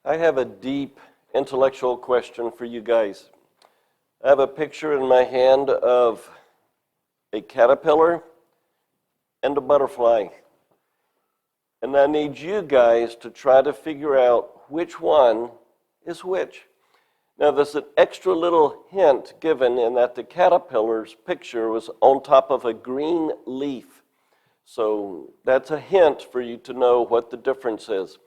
I have a deep intellectual question for you guys. I have a picture in my hand of a caterpillar and a butterfly. And I need you guys to try to figure out which one is which. Now, there's an extra little hint given in that the caterpillar's picture was on top of a green leaf. So that's a hint for you to know what the difference is.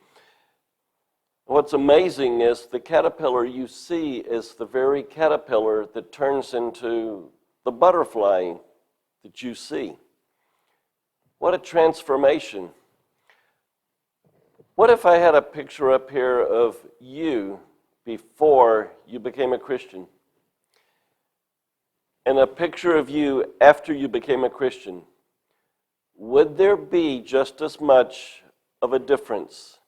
What's amazing is the caterpillar you see is the very caterpillar that turns into the butterfly that you see. What a transformation. What if I had a picture up here of you before you became a Christian, and a picture of you after you became a Christian? Would there be just as much of a difference?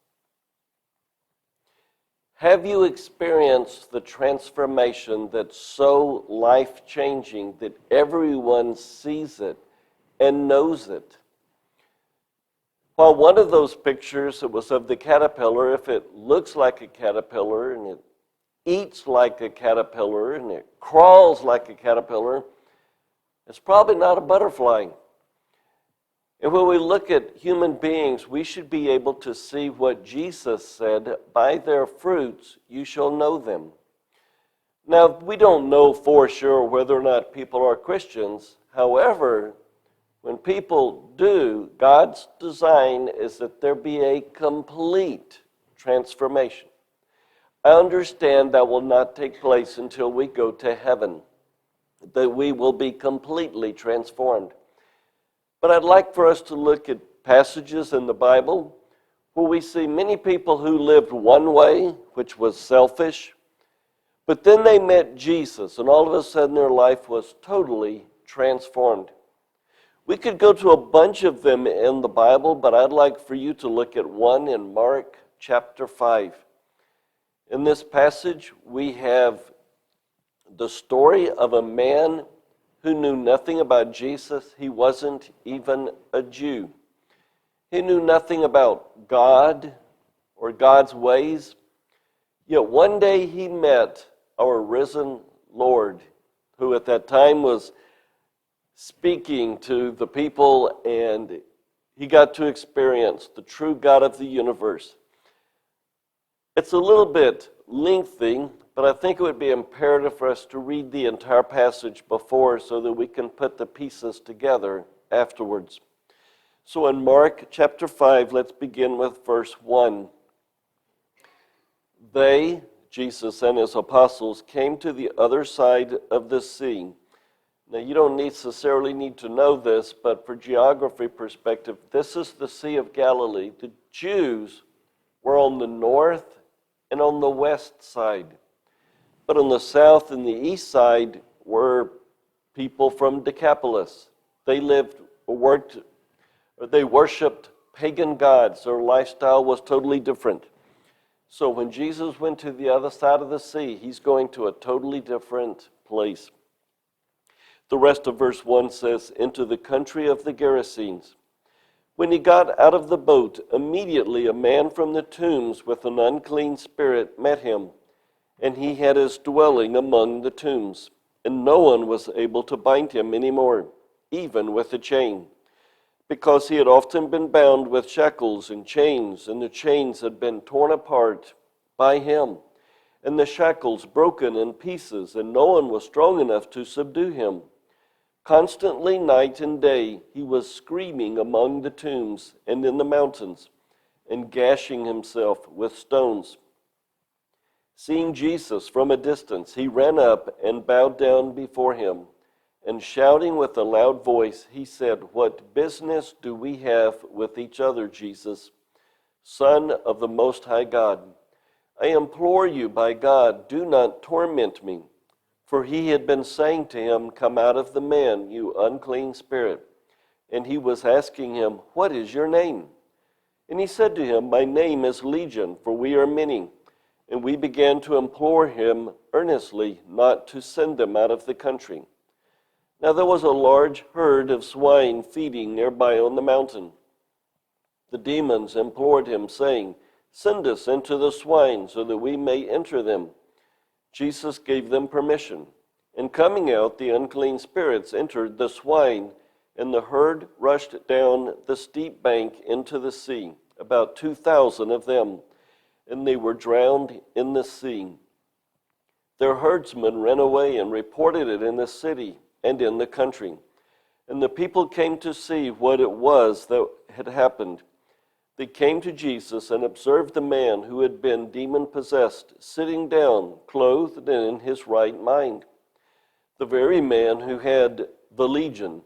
Have you experienced the transformation that's so life-changing that everyone sees it and knows it? While one of those pictures, it was of the caterpillar, if it looks like a caterpillar and it eats like a caterpillar and it crawls like a caterpillar, it's probably not a butterfly. And when we look at human beings, we should be able to see what Jesus said, by their fruits you shall know them. Now, we don't know for sure whether or not people are Christians. However, when people do, God's design is that there be a complete transformation. I understand that will not take place until we go to heaven, that we will be completely transformed. But I'd like for us to look at passages in the Bible where we see many people who lived one way, which was selfish, but then they met Jesus, and all of a sudden their life was totally transformed. We could go to a bunch of them in the Bible, but I'd like for you to look at one in Mark chapter 5. In this passage, we have the story of a man who knew nothing about Jesus. He wasn't even a Jew. He knew nothing about God or God's ways. Yet one day he met our risen Lord, who at that time was speaking to the people, and he got to experience the true God of the universe. It's a little bit lengthy, but I think it would be imperative for us to read the entire passage before so that we can put the pieces together afterwards. So in Mark chapter 5, let's begin with verse 1. They, Jesus and his apostles, came to the other side of the sea. Now, you don't necessarily need to know this, but for geography perspective, this is the Sea of Galilee. The Jews were on the north and on the west side. But on the south and the east side were people from Decapolis. They worshipped pagan gods. Their lifestyle was totally different. So when Jesus went to the other side of the sea, he's going to a totally different place. The rest of verse 1 says, into the country of the Gerasenes. When he got out of the boat, immediately a man from the tombs with an unclean spirit met him, and he had his dwelling among the tombs, and no one was able to bind him anymore, even with a chain, because he had often been bound with shackles and chains, and the chains had been torn apart by him, and the shackles broken in pieces, and no one was strong enough to subdue him. Constantly, night and day, he was screaming among the tombs and in the mountains, and gashing himself with stones. Seeing Jesus from a distance, he ran up and bowed down before him, and shouting with a loud voice, he said, what business do we have with each other, Jesus, Son of the Most High God? I implore you, by God, do not torment me. For he had been saying to him, come out of the man, you unclean spirit. And he was asking him, what is your name? And he said to him, my name is Legion, for we are many. And we began to implore him earnestly not to send them out of the country. Now there was a large herd of swine feeding nearby on the mountain. The demons implored him, saying, Send us into the swine so that we may enter them. Jesus gave them permission. And coming out, the unclean spirits entered the swine, and the herd rushed down the steep bank into the sea, about 2,000 of them, and they were drowned in the sea. Their herdsmen ran away and reported it in the city and in the country. And the people came to see what it was that had happened. They came to Jesus and observed the man who had been demon-possessed, sitting down, clothed and in his right mind, the very man who had the legion.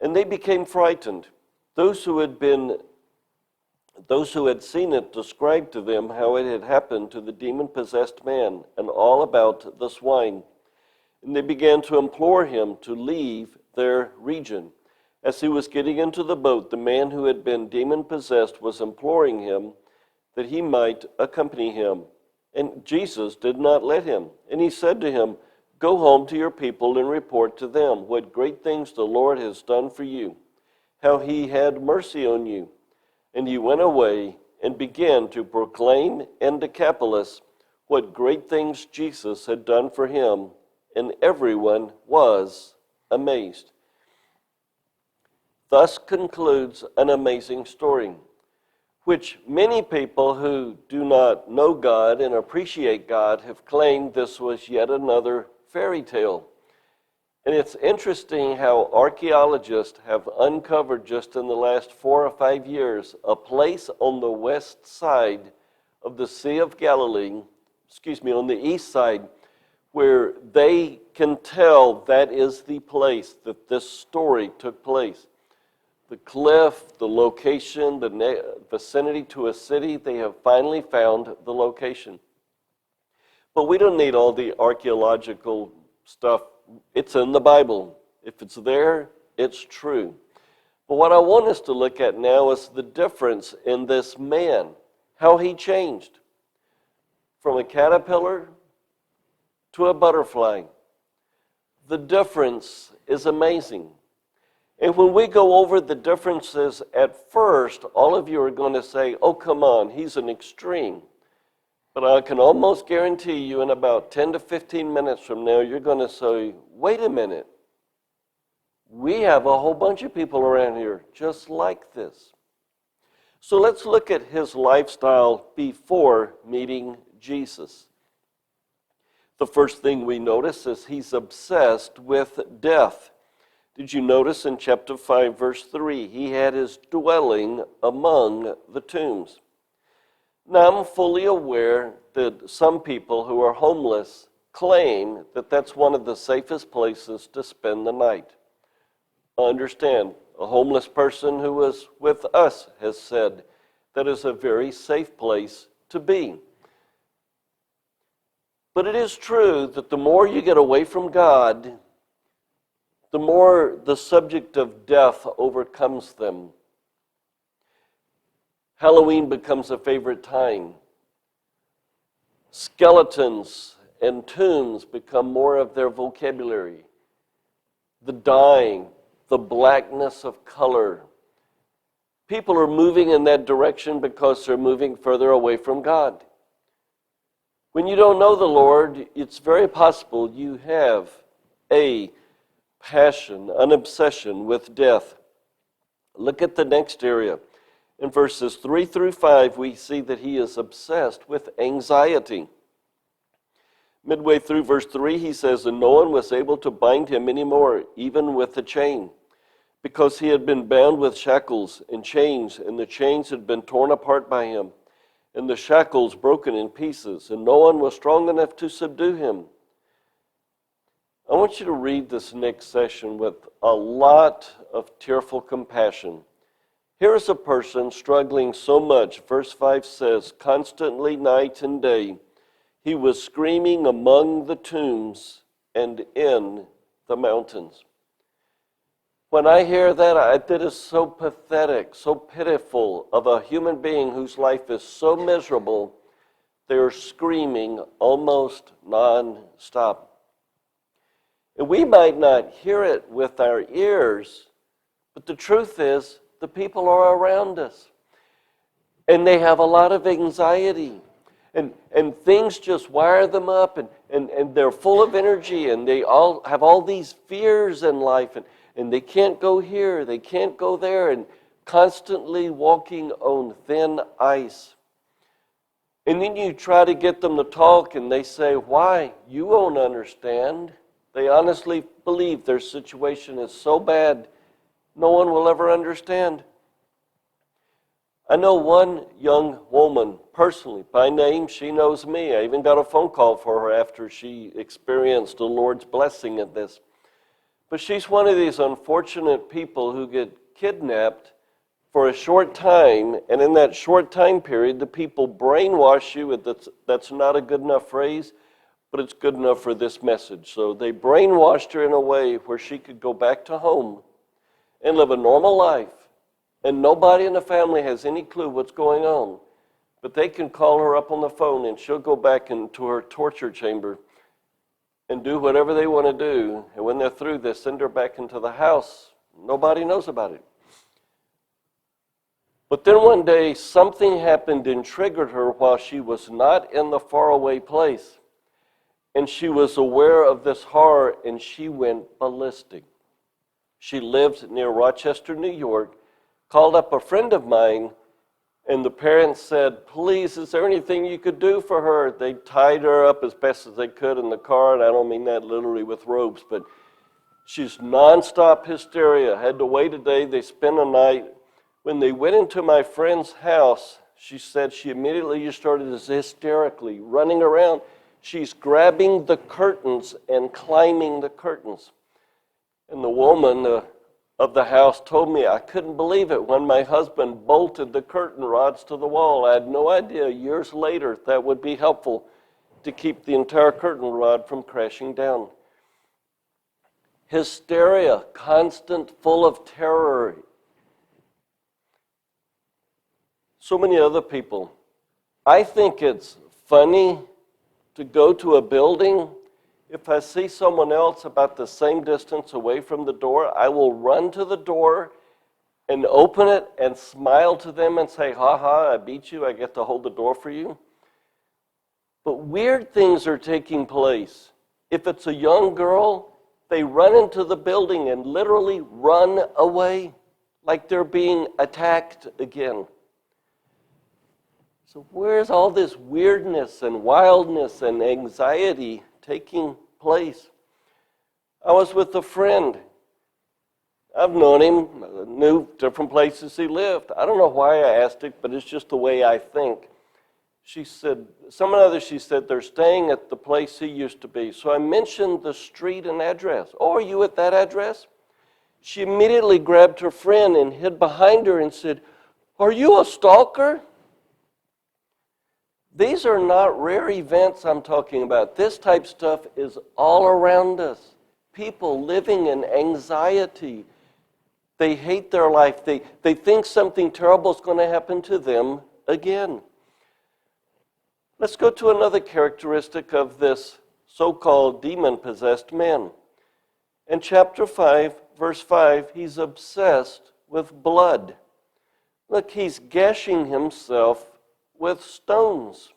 And they became frightened. Those who had seen it described to them how it had happened to the demon-possessed man and all about the swine. And they began to implore him to leave their region. As he was getting into the boat, the man who had been demon-possessed was imploring him that he might accompany him. And Jesus did not let him. And he said to him, "Go home to your people and report to them what great things the Lord has done for you, how he had mercy on you." And he went away and began to proclaim in Decapolis what great things Jesus had done for him, and everyone was amazed. Thus concludes an amazing story, which many people who do not know God and appreciate God have claimed this was yet another fairy tale. And it's interesting how archaeologists have uncovered just in the last 4 or 5 years a place on the west side of the Sea of Galilee, on the east side, where they can tell that is the place that this story took place. The cliff, the location, the vicinity to a city, they have finally found the location. But we don't need all the archaeological stuff. It's in the Bible. If it's there, it's true. But what I want us to look at now is the difference in this man, how he changed from a caterpillar to a butterfly. The difference is amazing. And when we go over the differences at first, all of you are going to say, "Oh, come on, he's an extreme." But I can almost guarantee you in about 10 to 15 minutes from now, you're going to say, "Wait a minute. We have a whole bunch of people around here just like this." So let's look at his lifestyle before meeting Jesus. The first thing we notice is he's obsessed with death. Did you notice in chapter 5, verse 3, he had his dwelling among the tombs. Now, I'm fully aware that some people who are homeless claim that that's one of the safest places to spend the night. I understand. A homeless person who was with us has said that is a very safe place to be. But it is true that the more you get away from God, the more the subject of death overcomes them. Halloween becomes a favorite time. Skeletons and tombs become more of their vocabulary. The dying, the blackness of color. People are moving in that direction because they're moving further away from God. When you don't know the Lord, it's very possible you have a passion, an obsession with death. Look at the next area. In verses 3 through 5, we see that he is obsessed with anxiety. Midway through verse 3, he says, "And no one was able to bind him anymore, even with a chain, because he had been bound with shackles and chains, and the chains had been torn apart by him, and the shackles broken in pieces, and no one was strong enough to subdue him." I want you to read this next section with a lot of tearful compassion. Here is a person struggling so much. Verse 5 says, "Constantly night and day, he was screaming among the tombs and in the mountains." When I hear that, that is so pathetic, so pitiful of a human being whose life is so miserable, they're screaming almost non-stop. And we might not hear it with our ears, but the truth is, the people are around us. And they have a lot of anxiety. And things just wire them up, and they're full of energy, and they all have all these fears in life, and they can't go here, they can't go there, and constantly walking on thin ice. And then you try to get them to talk, and they say, why? You won't understand. They honestly believe their situation is so bad, no one will ever understand. I know one young woman personally, by name. She knows me. I even got a phone call for her after she experienced the Lord's blessing in this. But she's one of these unfortunate people who get kidnapped for a short time, and in that short time period, the people brainwash you. That's not a good enough phrase, but it's good enough for this message. So they brainwashed her in a way where she could go back to home and live a normal life. And nobody in the family has any clue what's going on. But they can call her up on the phone, and she'll go back into her torture chamber and do whatever they want to do. And when they're through, they send her back into the house. Nobody knows about it. But then one day, something happened and triggered her while she was not in the faraway place. And she was aware of this horror, and she went ballistic. She lived near Rochester, New York, called up a friend of mine, and the parents said, please, is there anything you could do for her? They tied her up as best as they could in the car, and I don't mean that literally with ropes, but she's nonstop hysteria. Had to wait a day. They spent a night. When they went into my friend's house, she said she immediately just started hysterically running around. She's grabbing the curtains and climbing the curtains. And the woman of the house told me, I couldn't believe it when my husband bolted the curtain rods to the wall. I had no idea years later that would be helpful to keep the entire curtain rod from crashing down. Hysteria, constant, full of terror. So many other people. I think it's funny to go to a building. If I see someone else about the same distance away from the door, I will run to the door and open it and smile to them and say, ha ha, I beat you, I get to hold the door for you. But weird things are taking place. If it's a young girl, they run into the building and literally run away like they're being attacked again. So where's all this weirdness and wildness and anxiety taking place? I was with a friend. I've known him, knew different places he lived. I don't know why I asked it, but it's just the way I think. She said, she said, they're staying at the place he used to be. So I mentioned the street and address. Oh, are you at that address? She immediately grabbed her friend and hid behind her and said, are you a stalker? These are not rare events I'm talking about. This type of stuff is all around us. People living in anxiety. They hate their life. They think something terrible is going to happen to them again. Let's go to another characteristic of this so-called demon-possessed man. In chapter 5, verse 5, he's obsessed with blood. Look, he's gashing himself with stones.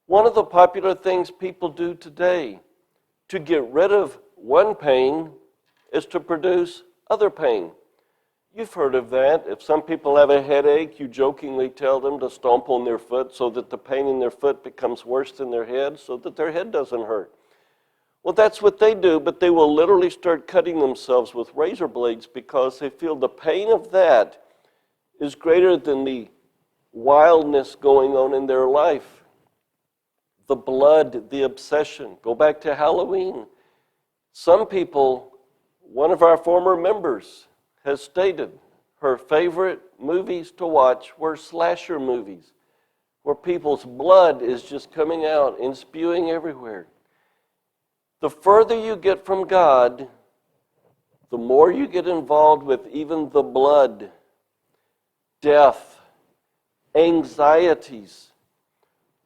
One of the popular things people do today to get rid of one pain is to produce other pain. You've heard of that. If some people have a headache, you jokingly tell them to stomp on their foot so that the pain in their foot becomes worse than their head, so that their head doesn't hurt. Well, that's what they do, but they will literally start cutting themselves with razor blades because they feel the pain of that is greater than the wildness going on in their life. The blood, the obsession. Go back to Halloween. Some people, one of our former members has stated her favorite movies to watch were slasher movies, where people's blood is just coming out and spewing everywhere. The further you get from God, the more you get involved with even the blood, death, anxieties,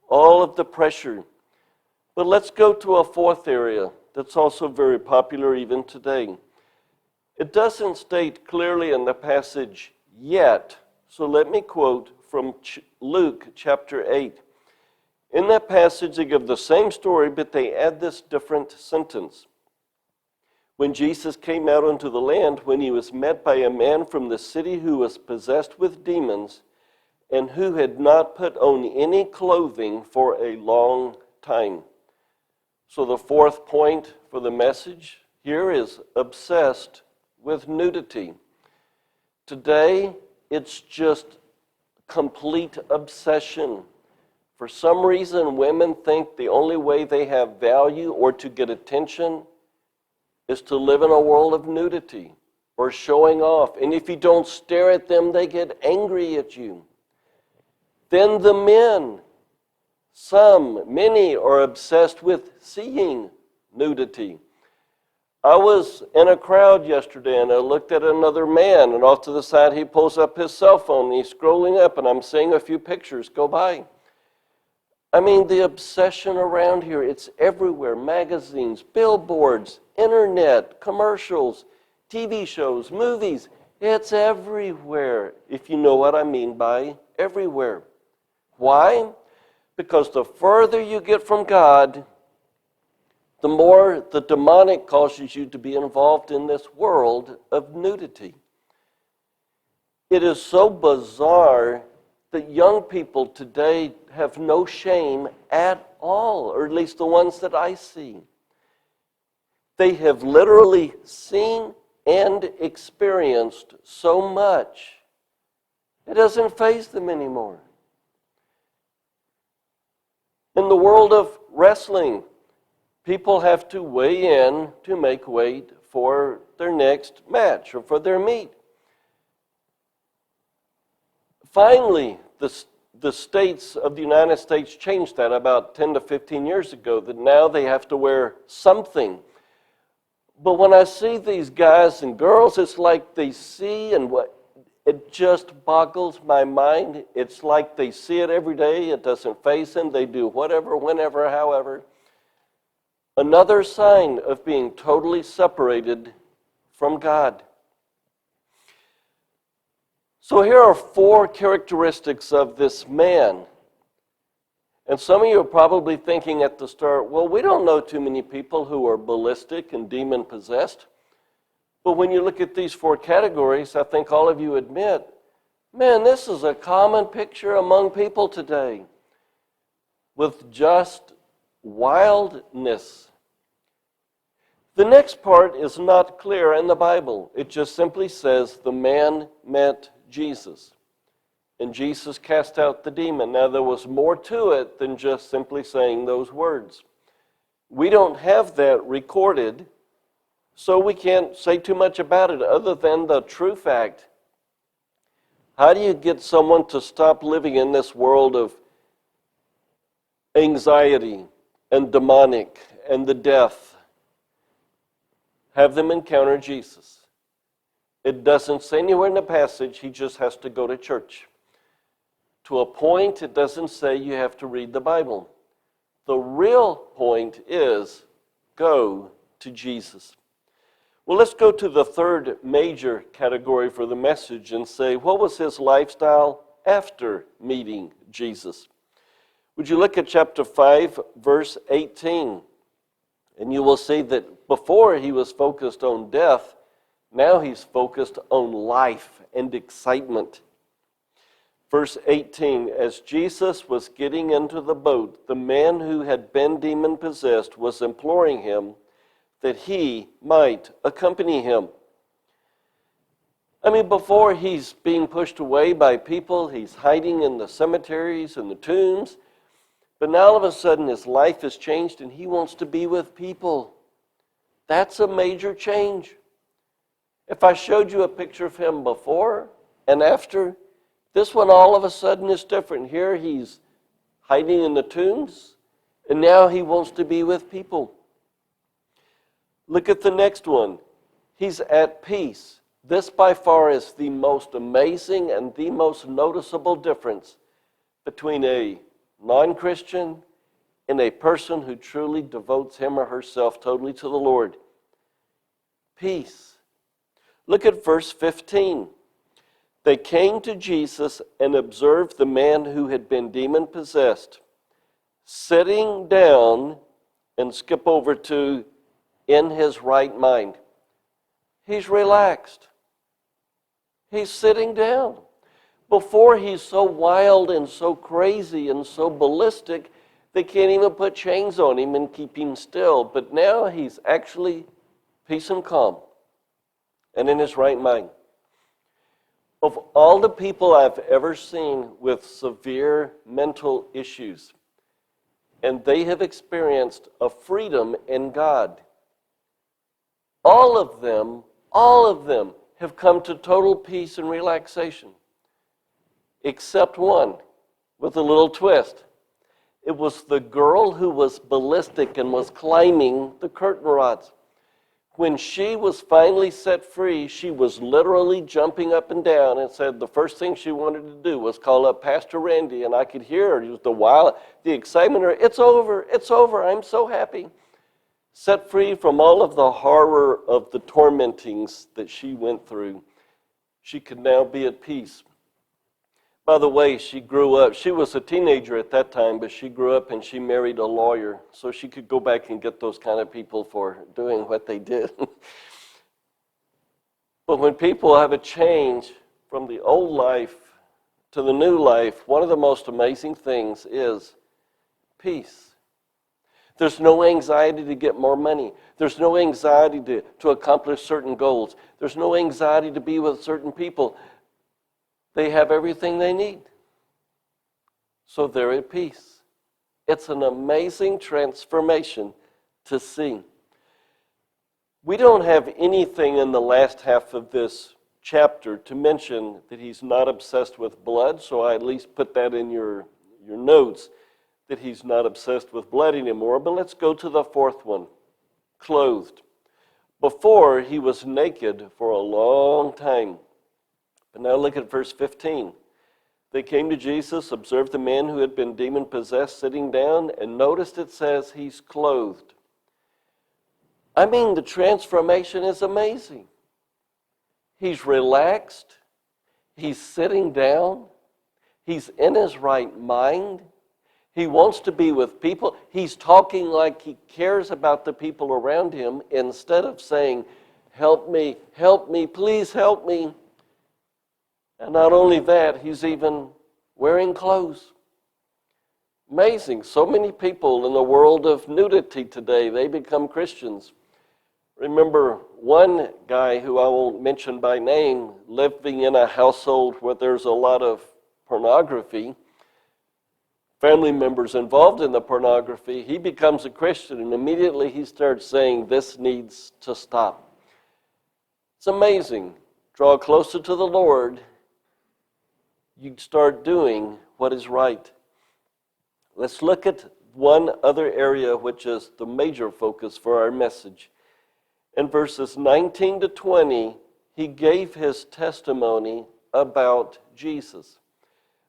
all of the pressure. But let's go to a fourth area that's also very popular even today. It doesn't state clearly in the passage yet, so let me quote from Luke chapter 8. In that passage, they give the same story, but they add this different sentence. When Jesus came out onto the land, when he was met by a man from the city who was possessed with demons and who had not put on any clothing for a long time. So the fourth point for the message here is obsessed with nudity. Today, it's just complete obsession. For some reason, women think the only way they have value or to get attention is to live in a world of nudity or showing off. And if you don't stare at them, they get angry at you. Then the men, many are obsessed with seeing nudity. I was in a crowd yesterday and I looked at another man, and off to the side he pulls up his cell phone and he's scrolling up, and I'm seeing a few pictures go by. I mean, the obsession around here, it's everywhere. Magazines, billboards, internet, commercials, TV shows, movies. It's everywhere, if you know what I mean by everywhere. Why? Because the further you get from God, the more the demonic causes you to be involved in this world of nudity. It is so bizarre that young people today have no shame at all, or at least the ones that I see. They have literally seen and experienced so much, it doesn't faze them anymore. In the world of wrestling, people have to weigh in to make weight for their next match or for their meet. Finally, the states of the United States changed that about 10 to 15 years ago, that now they have to wear something. But when I see these guys and girls, it's like they see, and it just boggles my mind. It's like they see it every day. It doesn't faze them. They do whatever, whenever, however. Another sign of being totally separated from God. So here are 4 characteristics of this man. And some of you are probably thinking at the start, well, we don't know too many people who are ballistic and demon-possessed. But when you look at these 4 categories, I think all of you admit, man, this is a common picture among people today with just wildness. The next part is not clear in the Bible. It just simply says the man met Jesus, and Jesus cast out the demon. Now, there was more to it than just simply saying those words. We don't have that recorded, so we can't say too much about it other than the true fact. How do you get someone to stop living in this world of anxiety and demonic and the death? Have them encounter Jesus. It doesn't say anywhere in the passage he just has to go to church. To a point, it doesn't say you have to read the Bible. The real point is go to Jesus. Well, let's go to the third major category for the message and say, what was his lifestyle after meeting Jesus? Would you look at chapter 5, verse 18? And you will see that before he was focused on death, now he's focused on life and excitement. Verse 18, as Jesus was getting into the boat, the man who had been demon-possessed was imploring him that he might accompany him. I mean, before he's being pushed away by people, he's hiding in the cemeteries and the tombs, but now all of a sudden his life has changed and he wants to be with people. That's a major change. If I showed you a picture of him before and after, this one all of a sudden is different. Here he's hiding in the tombs, and now he wants to be with people. Look at the next one. He's at peace. This by far is the most amazing and the most noticeable difference between a non-Christian and a person who truly devotes him or herself totally to the Lord. Peace. Look at verse 15. They came to Jesus and observed the man who had been demon-possessed, sitting down, and skip over to in his right mind. He's relaxed. He's sitting down. Before, he's so wild and so crazy and so ballistic, they can't even put chains on him and keep him still. But now he's actually peace and calm and in his right mind. Of all the people I've ever seen with severe mental issues, and they have experienced a freedom in God, all of them have come to total peace and relaxation, except one with a little twist. It was the girl who was ballistic and was climbing the curtain rods. When she was finally set free, she was literally jumping up and down and said the first thing she wanted to do was call up Pastor Randy, and I could hear her. It was the excitement. It's over, I'm so happy. Set free from all of the horror of the tormentings that she went through, she could now be at peace. By the way, she grew up. She was a teenager at that time, but she grew up and she married a lawyer, so she could go back and get those kind of people for doing what they did. But when people have a change from the old life to the new life, one of the most amazing things is peace. There's no anxiety to get more money. There's no anxiety to accomplish certain goals. There's no anxiety to be with certain people. They have everything they need. So they're at peace. It's an amazing transformation to see. We don't have anything in the last half of this chapter to mention that he's not obsessed with blood, so I at least put that in your notes, that he's not obsessed with blood anymore. But let's go to the fourth one, clothed. Before, he was naked for a long time. But now look at verse 15. They came to Jesus, observed the man who had been demon-possessed sitting down, and noticed it says he's clothed. I mean, the transformation is amazing. He's relaxed. He's sitting down. He's in his right mind. He wants to be with people. He's talking like he cares about the people around him instead of saying, help me, please help me. And not only that, he's even wearing clothes. Amazing. So many people in the world of nudity today, they become Christians. Remember one guy who I won't mention by name, living in a household where there's a lot of pornography, family members involved in the pornography. He becomes a Christian, and immediately he starts saying, this needs to stop. It's amazing. Draw closer to the Lord, you start doing what is right. Let's look at one other area which is the major focus for our message. In verses 19 to 20, he gave his testimony about Jesus.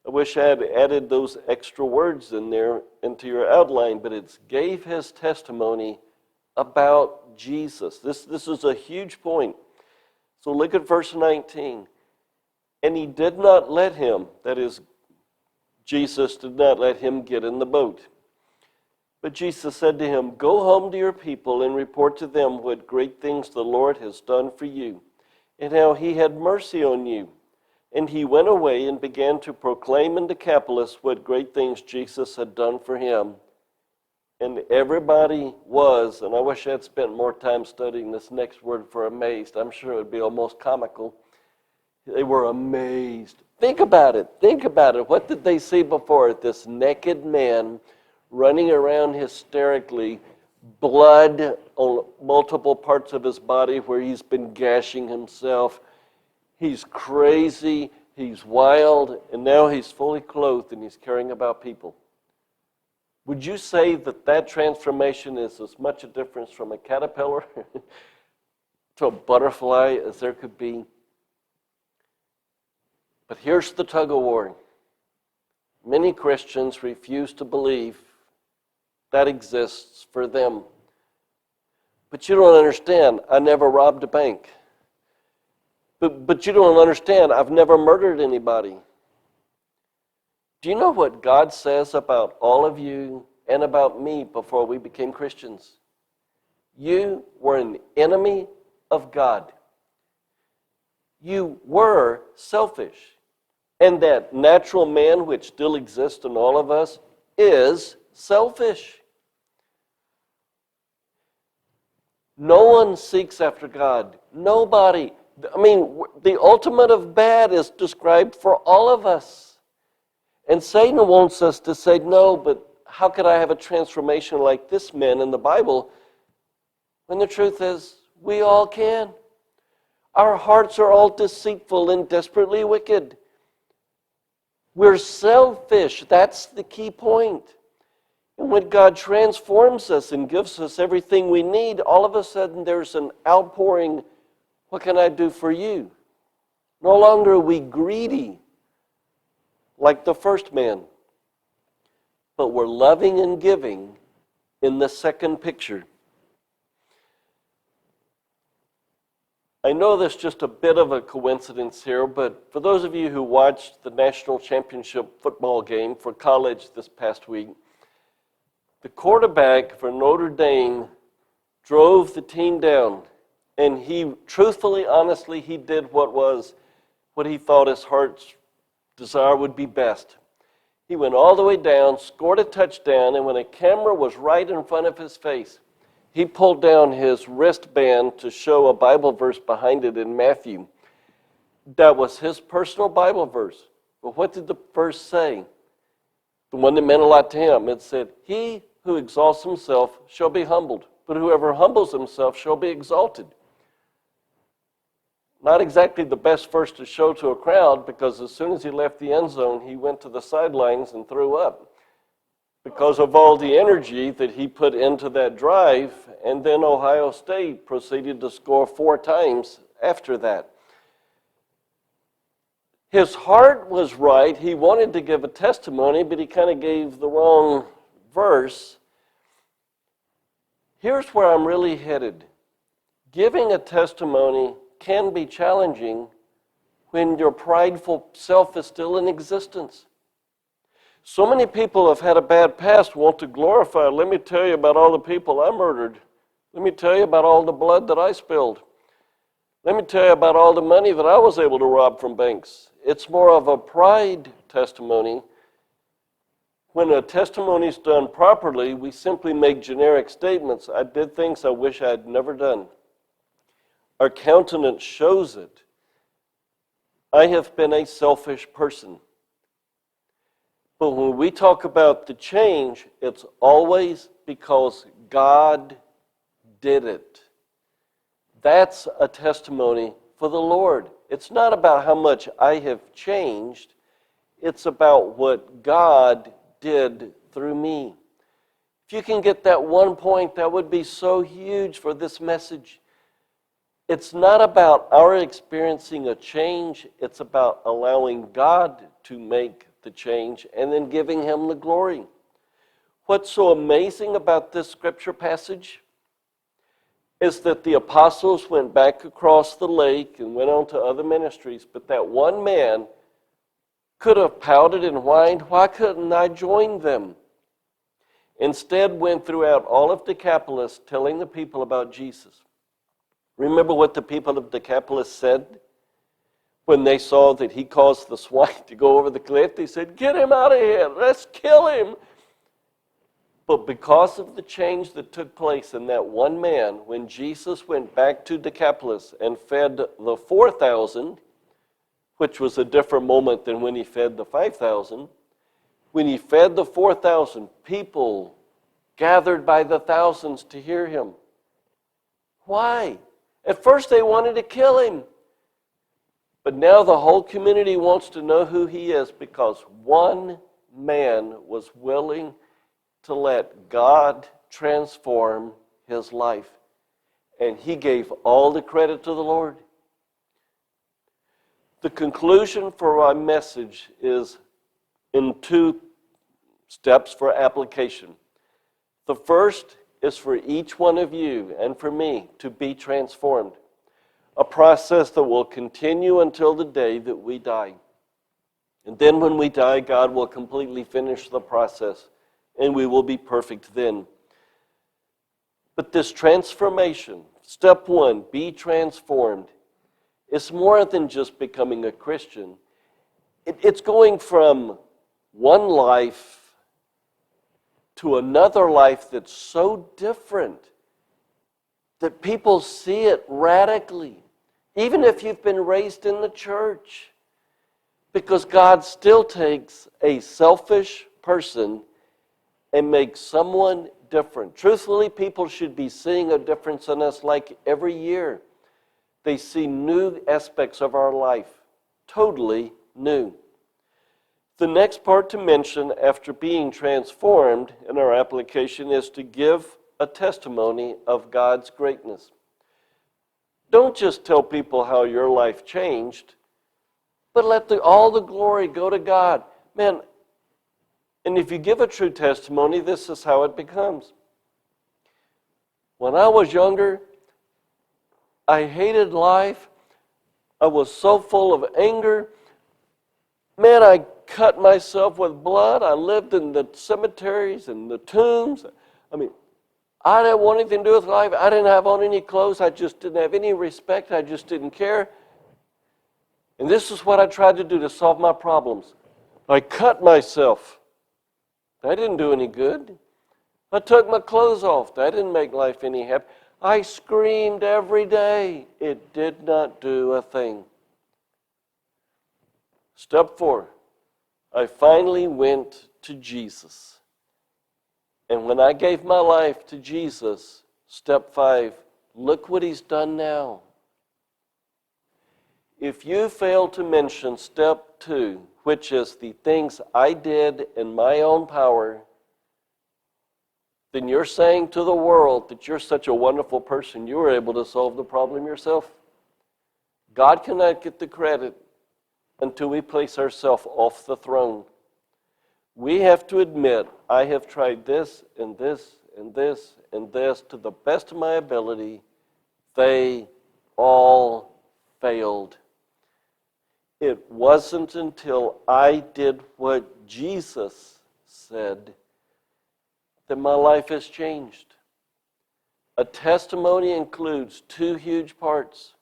I wish I had added those extra words in there into your outline, but it's gave his testimony about Jesus. This is a huge point. So look at verse 19. And he did not let him, that is, Jesus did not let him get in the boat. But Jesus said to him, go home to your people and report to them what great things the Lord has done for you, and how he had mercy on you. And he went away and began to proclaim in Decapolis what great things Jesus had done for him. And everybody was, and I wish I had spent more time studying this next word for amazed. I'm sure it would be almost comical. They were amazed. Think about it. What did they see before? This naked man running around hysterically, blood on multiple parts of his body where he's been gashing himself. He's crazy, he's wild, and now he's fully clothed and he's caring about people. Would you say that transformation is as much a difference from a caterpillar to a butterfly as there could be? But here's the tug of war. Many Christians refuse to believe that exists for them. But you don't understand. I never robbed a bank. But you don't understand. I've never murdered anybody. Do you know what God says about all of you and about me before we became Christians? You were an enemy of God. You were selfish. And that natural man which still exists in all of us is selfish. No one seeks after God. Nobody. I mean, the ultimate of bad is described for all of us. And Satan wants us to say, no, but how could I have a transformation like this man in the Bible? When the truth is, we all can. Our hearts are all deceitful and desperately wicked. We're selfish. That's the key point. And when God transforms us and gives us everything we need, all of a sudden there's an outpouring, what can I do for you? No longer are we greedy like the first man, but we're loving and giving in the second picture. I know there's just a bit of a coincidence here, but for those of you who watched the national championship football game for college this past week, the quarterback for Notre Dame drove the team down, and he truthfully, honestly, he did what he thought his heart's desire would be best. He went all the way down, scored a touchdown, and when a camera was right in front of his face, he pulled down his wristband to show a Bible verse behind it in Matthew. That was his personal Bible verse. But what did the verse say? The one that meant a lot to him. It said, "He who exalts himself shall be humbled, but whoever humbles himself shall be exalted." Not exactly the best verse to show to a crowd, because as soon as he left the end zone, he went to the sidelines and threw up because of all the energy that he put into that drive, and then Ohio State proceeded to score 4 times after that. His heart was right. He wanted to give a testimony, but he kind of gave the wrong verse. Here's where I'm really headed. Giving a testimony can be challenging when your prideful self is still in existence. So many people have had a bad past, want to glorify. Let me tell you about all the people I murdered. Let me tell you about all the blood that I spilled. Let me tell you about all the money that I was able to rob from banks. It's more of a pride testimony. When a testimony is done properly, we simply make generic statements. I did things I wish I had never done. Our countenance shows it. I have been a selfish person. But when we talk about the change, it's always because God did it. That's a testimony for the Lord. It's not about how much I have changed. It's about what God did through me. If you can get that one point, that would be so huge for this message. It's not about our experiencing a change. It's about allowing God to make the change and then giving Him the glory. What's so amazing about this scripture passage is that the apostles went back across the lake and went on to other ministries, but that one man could have pouted and whined, "Why couldn't I join them?" Instead went throughout all of Decapolis telling the people about Jesus. Remember what the people of Decapolis said when they saw that he caused the swine to go over the cliff? They said, "Get him out of here, let's kill him." But because of the change that took place in that one man, when Jesus went back to Decapolis and fed the 4,000, which was a different moment than when he fed the 5,000, when he fed the 4,000, people gathered by the thousands to hear him. Why? At first they wanted to kill him. But now the whole community wants to know who he is because one man was willing to let God transform his life. And he gave all the credit to the Lord. The conclusion for my message is in 2 steps for application. The first is for each one of you and for me to be transformed. a process that will continue until the day that we die. And then when we die, God will completely finish the process, and we will be perfect then. But this transformation, step one, be transformed, it's more than just becoming a Christian. It's going from one life to another life that's so different that people see it radically, even if you've been raised in the church. Because God still takes a selfish person and makes someone different. Truthfully, people should be seeing a difference in us like every year. They see new aspects of our life, totally new. The next part to mention after being transformed in our application is to give a testimony of God's greatness. Don't just tell people how your life changed, but let all the glory go to God. Man, and if you give a true testimony, this is how it becomes. When I was younger, I hated life. I was so full of anger. Man, I cut myself with blood. I lived in the cemeteries and the tombs. I didn't want anything to do with life. I didn't have on any clothes. I just didn't have any respect. I just didn't care. And this is what I tried to do to solve my problems. I cut myself. That didn't do any good. I took my clothes off. That didn't make life any happier. I screamed every day. It did not do a thing. Step 4, I finally went to Jesus. And when I gave my life to Jesus, step 5, look what he's done now. If you fail to mention step 2, which is the things I did in my own power, then you're saying to the world that you're such a wonderful person, you were able to solve the problem yourself. God cannot get the credit until we place ourselves off the throne. We have to admit, I have tried this and this and this and this to the best of my ability. They all failed. It wasn't until I did what Jesus said that my life has changed. A testimony includes 2 huge parts.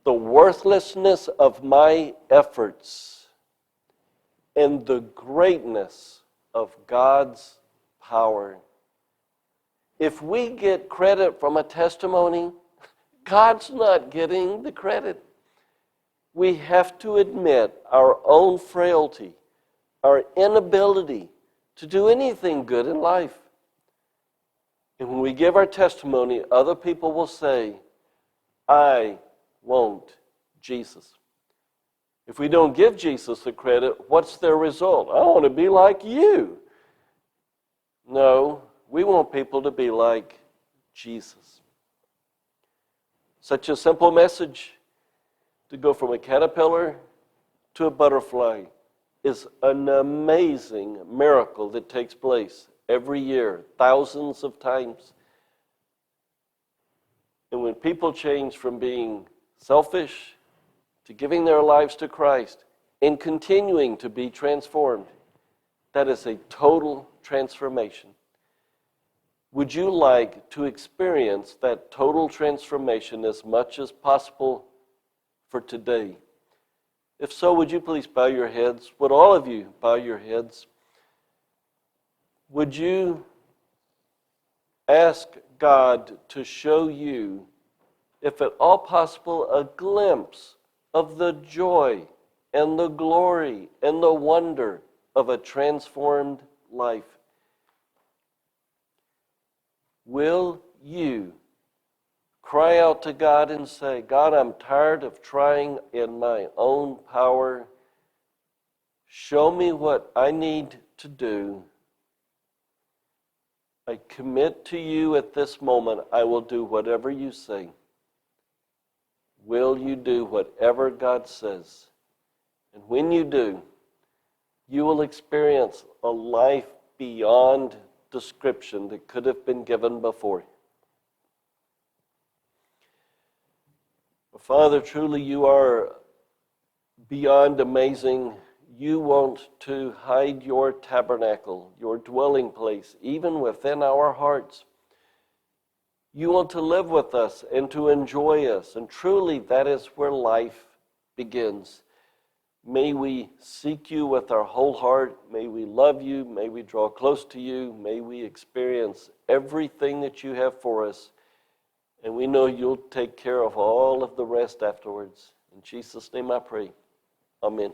The worthlessness of my efforts and the greatness of God's power. If we get credit from a testimony, God's not getting the credit. We have to admit our own frailty, our inability to do anything good in life. And when we give our testimony, other people will say, I want Jesus. If we don't give Jesus the credit, what's their result? I want to be like you. No, we want people to be like Jesus. Such a simple message to go from a caterpillar to a butterfly is an amazing miracle that takes place every year, thousands of times. And when people change from being selfish to giving their lives to Christ and continuing to be transformed, that is a total transformation. Would you like to experience that total transformation as much as possible for today? If so, would you please bow your heads? Would all of you bow your heads? Would you ask God to show you, if at all possible, a glimpse of the joy and the glory and the wonder of a transformed life? Will you cry out to God and say, God, I'm tired of trying in my own power. Show me what I need to do. I commit to you at this moment, I will do whatever you say. Will you do whatever God says? And when you do, you will experience a life beyond description that could have been given before. Father, truly you are beyond amazing. You want to hide your tabernacle, your dwelling place, even within our hearts. You want to live with us and to enjoy us, and truly that is where life begins. May we seek you with our whole heart. May we love you. May we draw close to you. May we experience everything that you have for us. And we know you'll take care of all of the rest afterwards. In Jesus' name I pray. Amen.